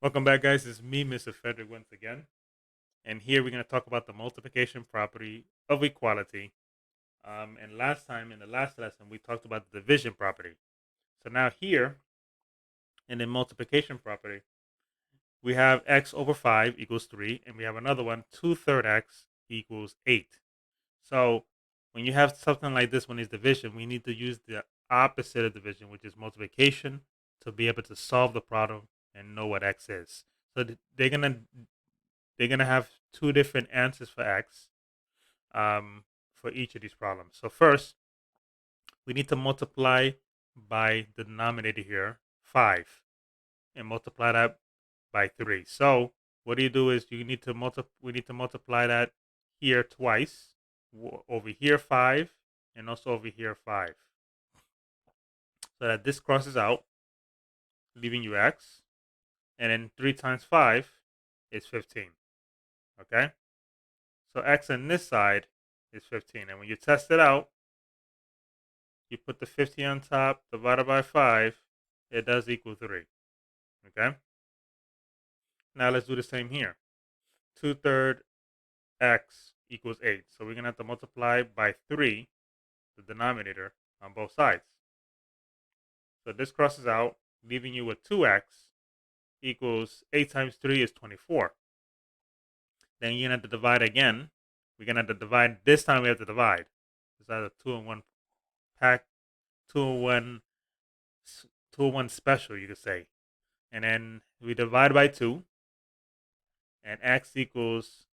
Welcome back, guys. It's me, Mr. Frederick, once again. And here we're going to talk about the multiplication property of equality. And last time, in the last lesson, we talked about the division property. So now here, in the multiplication property, we have x over 5 equals 3. And we have another one, 2/3 x equals 8. So when you have something like this, when it's division, we need to use the opposite of division, which is multiplication, to be able to solve the problem and know what x is. So they're gonna have two different answers for x for each of these problems. So first, we need to multiply by the denominator here, 5, and multiply that by 3. So what do you do is you need to we need to multiply that here twice, over here 5, and also over here 5, so that this crosses out, leaving you x, and then 3 times 5 is 15. Okay, so x on this side is 15, and when you test it out, you put the 50 on top, divided by 5, it does equal 3. Okay? Now let's do the same here. 2/3 x equals 8. So we're going to have to multiply by 3, the denominator, on both sides. So this crosses out, leaving you with 2x equals 8 times 3 is 24. Then you're going to have to divide again. We're going to have to divide. This time we have to divide. It's either 2 in 1 pack, 2 in 1, 2 in 1 special, you could say. And then we divide by 2, and x equals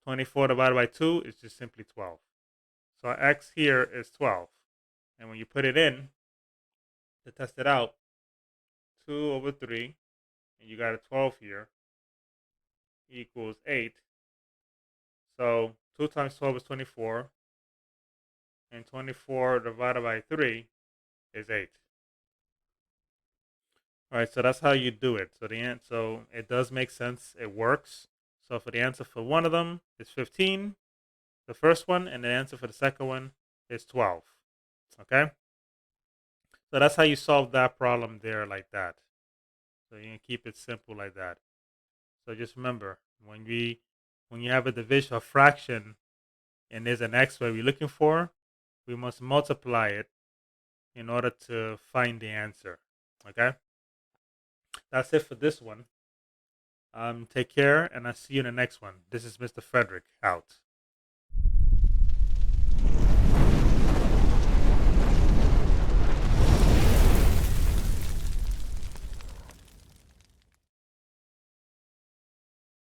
24 divided by 2 is just simply 12. So our x here is 12. And when you put it in to test it out, 2 over 3, and you got a 12 here, equals 8. So 2 times 12 is 24, and 24 divided by 3 is 8. All right, so that's how you do it. So it does make sense. It works. So for the answer for one of them is 15, the first one, and the answer for the second one is 12. Okay? So that's how you solve that problem there, like that. So you can keep it simple like that. So just remember, when you have a division, a fraction, and there's an x that we're looking for, we must multiply it in order to find the answer. Okay? That's it for this one. Take care, and I'll see you in the next one. This is Mr. Frederick out.